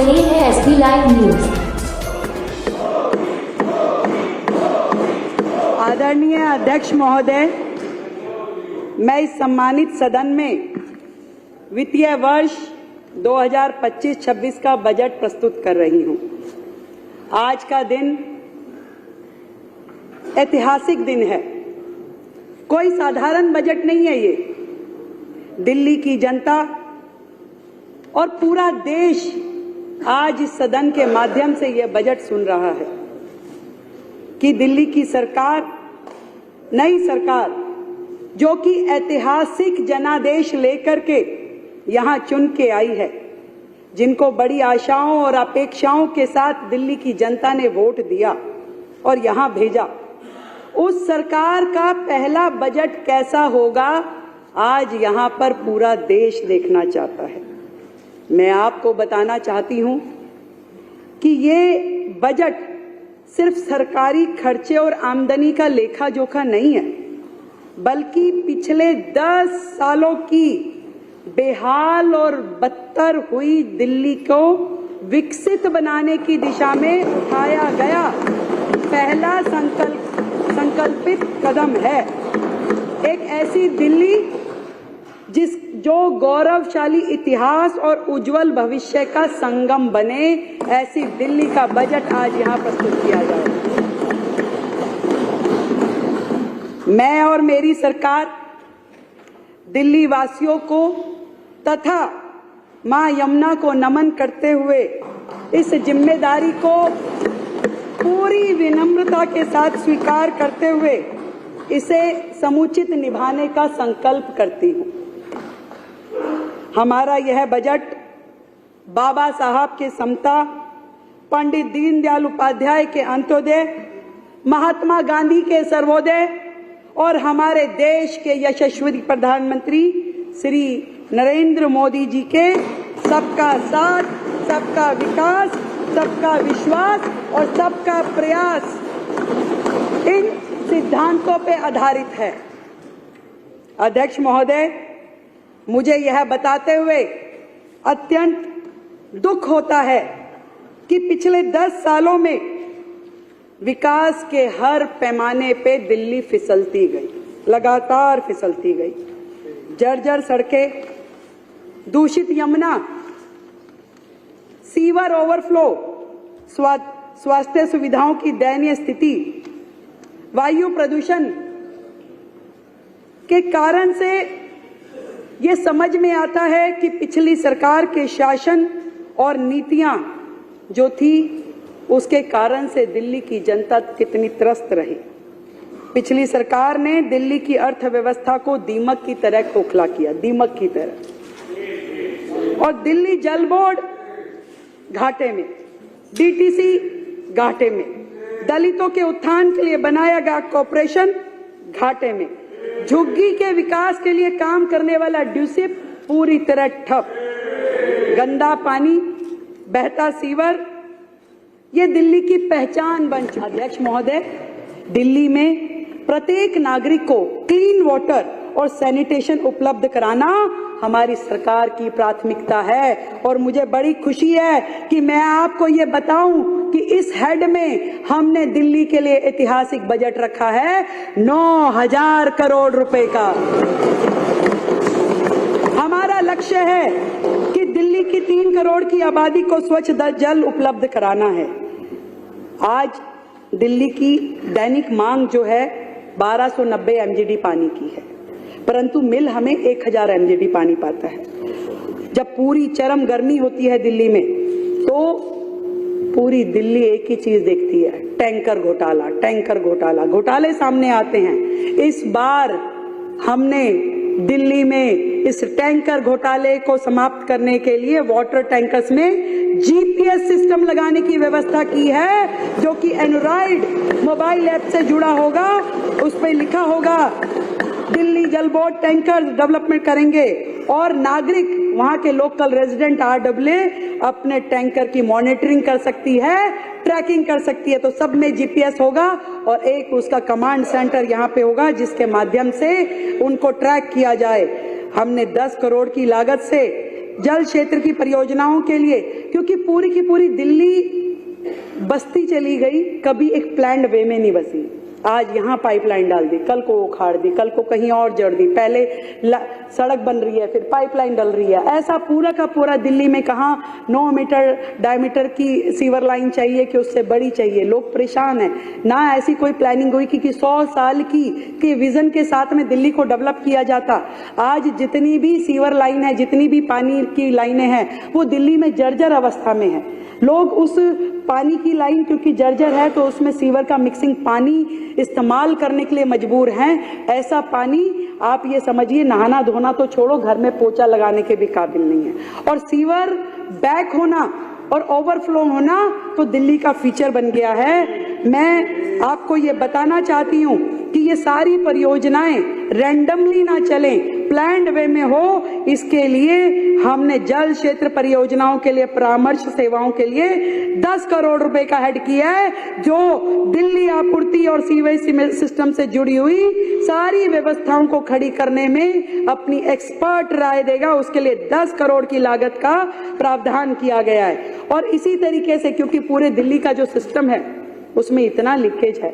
रहे हैं SP live news. आदरणीय अध्यक्ष महोदय, मैं इस सम्मानित सदन में वित्तीय वर्ष 2025-26 का बजट प्रस्तुत कर रही हूं। आज का दिन ऐतिहासिक दिन है। कोई साधारण बजट नहीं है ये। दिल्ली की जनता और पूरा देश आज इस सदन के माध्यम से यह बजट सुन रहा है कि दिल्ली की सरकार, नई सरकार, जो कि ऐतिहासिक जनादेश लेकर के यहां चुन के आई है, जिनको बड़ी आशाओं और अपेक्षाओं के साथ दिल्ली की जनता ने वोट दिया और यहां भेजा, उस सरकार का पहला बजट कैसा होगा, आज यहां पर पूरा देश देखना चाहता है। मैं आपको बताना चाहती हूं कि ये बजट सिर्फ सरकारी खर्चे और आमदनी का लेखा जोखा नहीं है, बल्कि पिछले 10 सालों की बेहाल और बदतर हुई दिल्ली को विकसित बनाने की दिशा में उठाया गया पहला संकल्पित कदम है। एक ऐसी दिल्ली जो गौरवशाली इतिहास और उज्जवल भविष्य का संगम बने, ऐसी दिल्ली का बजट आज यहां प्रस्तुत किया जाए। मैं और मेरी सरकार दिल्ली वासियों को तथा मां यमुना को नमन करते हुए इस जिम्मेदारी को पूरी विनम्रता के साथ स्वीकार करते हुए इसे समुचित निभाने का संकल्प करती हूं। हमारा यह बजट बाबा साहब के समता, पंडित दीनदयाल उपाध्याय के अंत्योदय, महात्मा गांधी के सर्वोदय और हमारे देश के यशस्वी प्रधानमंत्री श्री नरेंद्र मोदी जी के सबका साथ, सबका विकास, सबका विश्वास और सबका प्रयास, इन सिद्धांतों पे आधारित है। अध्यक्ष महोदय, मुझे यह बताते हुए अत्यंत दुख होता है कि पिछले 10 सालों में विकास के हर पैमाने पे दिल्ली फिसलती गई, लगातार फिसलती गई। जर्जर सड़कें, दूषित यमुना, सीवर ओवरफ्लो, स्वास्थ्य सुविधाओं की दयनीय स्थिति, वायु प्रदूषण के कारण से ये समझ में आता है कि पिछली सरकार के शासन और नीतियां जो थी, उसके कारण से दिल्ली की जनता कितनी त्रस्त रही। पिछली सरकार ने दिल्ली की अर्थव्यवस्था को दीमक की तरह खोखला किया, दीमक की तरह। और दिल्ली जल बोर्ड घाटे में, डीटीसी घाटे में, दलितों के उत्थान के लिए बनाया गया कॉर्पोरेशन घाटे में, झुग्गी के विकास के लिए काम करने वाला ड्यूसिप पूरी तरह ठप, गंदा पानी, बहता सीवर, ये दिल्ली की पहचान बन चुकी है। अध्यक्ष महोदय, दिल्ली में प्रत्येक नागरिक को क्लीन वाटर और सैनिटेशन उपलब्ध कराना हमारी सरकार की प्राथमिकता है और मुझे बड़ी खुशी है कि मैं आपको ये बताऊं कि इस हेड में हमने दिल्ली के लिए ऐतिहासिक बजट रखा है 9,000 करोड़ रुपए का। हमारा लक्ष्य है कि दिल्ली की 3 करोड़ की आबादी को स्वच्छ जल उपलब्ध कराना है। आज दिल्ली की दैनिक मांग जो है 1290 एमजीडी पानी की है, परंतु मिल हमें 1000 एमजीडी पानी पाता है। जब पूरी चरम गर्मी होती है दिल्ली में, तो पूरी दिल्ली एक ही चीज देखती है, टैंकर घोटाला, टैंकर घोटाला, घोटाले सामने आते हैं। इस बार हमने दिल्ली में इस टैंकर घोटाले को समाप्त करने के लिए वाटर टैंकर्स में जीपीएस सिस्टम लगाने की व्यवस्था की है, जो कि एंड्रॉइड मोबाइल ऐप से जुड़ा होगा। उस पर लिखा होगा दिल्ली जल बोर्ड टैंकर डेवलपमेंट करेंगे और नागरिक, वहां के लोकल रेजिडेंट आरडब्ल्यू अपने टैंकर की मॉनिटरिंग कर सकती है, ट्रैकिंग कर सकती है। तो सब में जीपीएस होगा और एक उसका कमांड सेंटर यहाँ पे होगा, जिसके माध्यम से उनको ट्रैक किया जाए। हमने 10 करोड़ की लागत से जल क्षेत्र की परियोजनाओं के लिए, क्योंकि पूरी की पूरी दिल्ली बस्ती चली गई, कभी एक प्लान्ड वे में नहीं बसी। आज यहाँ पाइपलाइन डाल दी, कल को उखाड़ दी, कल को कहीं और जड़ दी, पहले सड़क बन रही है, फिर पाइपलाइन डल रही है। ऐसा पूरा का पूरा दिल्ली में कहाँ 9 मीटर डायमीटर की सीवर लाइन चाहिए कि उससे बड़ी चाहिए। लोग परेशान हैं, ना ऐसी कोई प्लानिंग हुई कि 100 साल की विजन के साथ में दिल्ली को डेवलप किया जाता। आज जितनी भी सीवर लाइन है, जितनी भी पानी की लाइनें हैं, वो दिल्ली में जर्जर अवस्था में है। लोग उस पानी की लाइन क्योंकि जर्जर है तो उसमें सीवर का मिक्सिंग पानी इस्तेमाल करने के लिए मजबूर हैं। ऐसा पानी आप ये समझिए नहाना धोना तो छोड़ो, घर में पोछा लगाने के भी काबिल नहीं है। और सीवर बैक होना और ओवरफ्लो होना तो दिल्ली का फीचर बन गया है। मैं आपको ये बताना चाहती हूँ कि ये सारी परियोजनाएं रैंडमली ना चलें, प्लान्ड वे में हो। इसके लिए हमने जल क्षेत्र परियोजनाओं के लिए परामर्श सेवाओं के लिए 10 करोड़ रुपए का हेड किया है, जो दिल्ली आपूर्ति और सीवेज सिस्टम से जुड़ी हुई सारी व्यवस्थाओं को खड़ी करने में अपनी एक्सपर्ट राय देगा। उसके लिए 10 करोड़ की लागत का प्रावधान किया गया है। और इसी तरीके से क्योंकि पूरे दिल्ली का जो सिस्टम है उसमें इतना लीकेज है,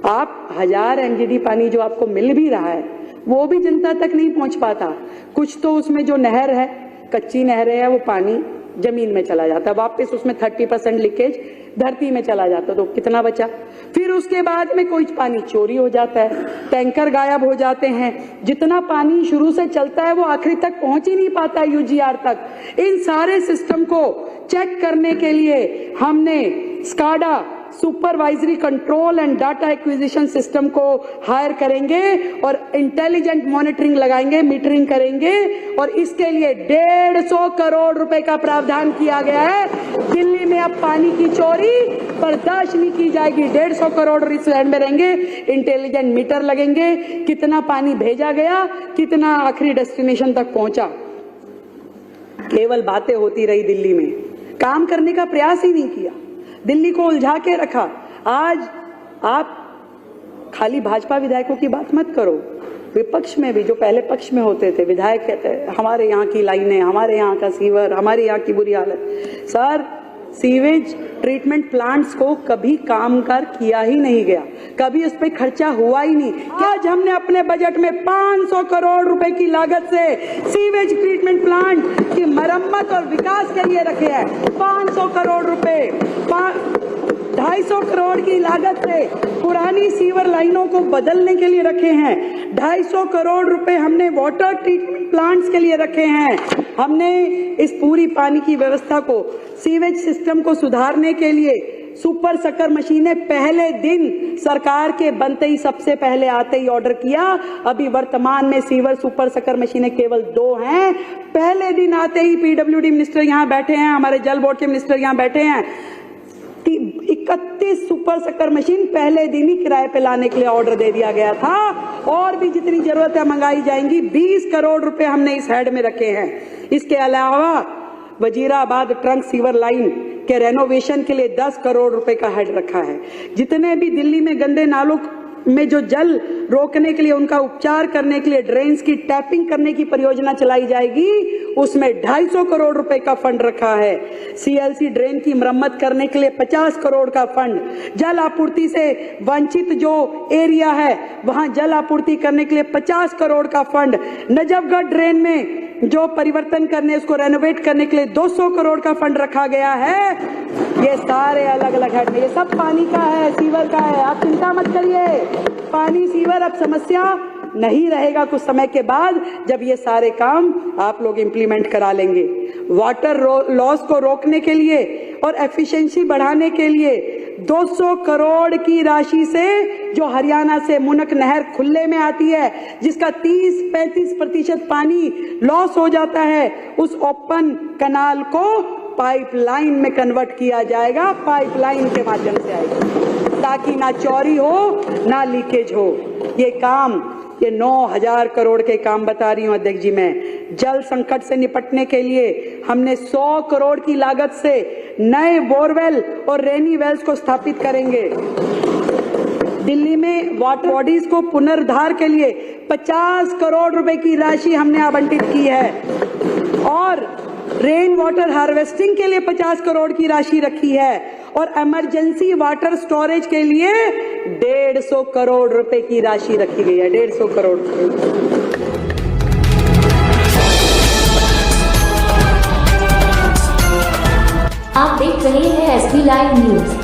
आप 1000 MGD पानी जो आपको मिल भी रहा है वो भी जनता तक नहीं पहुंच पाता। कुछ तो उसमें जो नहर है, कच्ची नहरें है, वो पानी जमीन में चला जाता, वापस उसमें 30% लीकेज धरती में चला जाता, तो कितना बचा। फिर उसके बाद में कोई पानी चोरी हो जाता है, टैंकर गायब हो जाते हैं, जितना पानी शुरू से चलता है वो आखिरी तक पहुंच ही नहीं पाता UGR तक। इन सारे सिस्टम को चेक करने के लिए हमने SCADA supervisory control and data acquisition system को हायर करेंगे और इंटेलिजेंट मॉनिटरिंग लगाएंगे, मीटरिंग करेंगे। और इसके लिए 150 करोड़ रुपए का प्रावधान किया गया है। दिल्ली में अब पानी की चोरी बर्दाश्त नहीं की जाएगी। 150 करोड़ इस लैंड में रहेंगे, इंटेलिजेंट मीटर लगेंगे, कितना पानी भेजा गया, कितना आखिरी डेस्टिनेशन तक पहुंचा। केवल बातें होती रही, दिल्ली में काम करने का प्रयास ही नहीं किया, दिल्ली को उलझा के रखा। आज आप खाली भाजपा विधायकों की बात मत करो, विपक्ष में भी जो पहले पक्ष में होते थे विधायक कहते हैं हमारे यहाँ की लाइनें, हमारे यहाँ का सीवर, हमारे यहाँ की बुरी हालत। सर, सीवेज ट्रीटमेंट प्लांट्स को कभी काम कर किया ही नहीं गया, कभी उस पर खर्चा हुआ ही नहीं। आज हमने अपने बजट में 500 करोड़ रुपए की लागत से सीवेज ट्रीटमेंट प्लांट की मरम्मत और विकास के लिए रखे हैं। 500 करोड़ रुपए, 250 करोड़ की लागत से पुरानी सीवर लाइनों को बदलने के लिए रखे हैं। 250 करोड़ रुपए हमने वाटर ट्रीटमेंट प्लांट्स के लिए रखे हैं। हमने इस पूरी पानी की व्यवस्था को, सीवेज सिस्टम को सुधारने के लिए सुपर सकर मशीनें पहले दिन सरकार के बनते ही सबसे पहले आते ही ऑर्डर किया। अभी वर्तमान में सीवर सुपर सकर मशीनें केवल 2 हैं। पहले दिन आते ही PWD मिनिस्टर यहाँ बैठे हैं, हमारे जल बोर्ड के मिनिस्टर यहाँ बैठे हैं, 31 सुपर सकर मशीन पहले दिन ही किराए पे लाने के लिए ऑर्डर दे दिया गया था। और भी जितनी जरूरत है मंगाई जाएंगी। 20 करोड़ रुपए हमने इस हेड में रखे हैं। इसके अलावा वजीराबाद ट्रंक सीवर लाइन के रेनोवेशन के लिए 10 करोड़ रुपए का हेड रखा है। जितने भी दिल्ली में गंदे नालों में जो जल रोकने के लिए, उनका उपचार करने के लिए ड्रेन्स की टैपिंग करने की परियोजना चलाई जाएगी, उसमें 250 करोड़ रुपए का फंड रखा है। CLC ड्रेन की मरम्मत करने के लिए 50 करोड़ का फंड। जल आपूर्ति से वंचित जो एरिया है वहां जल आपूर्ति करने के लिए 50 करोड़ का फंड। नजफगढ़ ड्रेन में जो परिवर्तन करने, उसको रेनोवेट करने के लिए 200 करोड़ का फंड रखा गया है। ये सारे अलग अलग हेड में, ये सब पानी का है, सीवर का है, आप चिंता मत करिए। पानी सीवर अब समस्या नहीं रहेगा कुछ समय के बाद, जब ये सारे काम आप लोग इंप्लीमेंट करा लेंगे। वाटर लॉस को रोकने के लिए और एफिशिएंसी बढ़ाने के लिए 200 करोड़ की राशि से, जो हरियाणा से मुनक नहर खुले में आती है, जिसका 30-35% पानी लॉस हो जाता है, उस ओपन कनाल को पाइपलाइन में कन्वर्ट किया जाएगा। पाइपलाइन के माध्यम से आएगा ताकि ना चोरी हो ना लीकेज हो। ये काम, ये 9000 करोड़ के काम बता रही हूं अध्यक्ष जी। मैं जल संकट से निपटने के लिए हमने 100 करोड़ की लागत से नए बोरवेल और रेनी वेल्स को स्थापित करेंगे। दिल्ली में वाटर बॉडीज को पुनरुद्धार के लिए 50 करोड़ रुपए की राशि हमने आवंटित की है और रेन वाटर हार्वेस्टिंग के लिए 50 करोड़ की राशि रखी है और इमरजेंसी वाटर स्टोरेज के लिए 150 करोड़ रुपए की राशि रखी गई है। 150 करोड़ रुपए। आप देख रहे हैं SB लाइव न्यूज।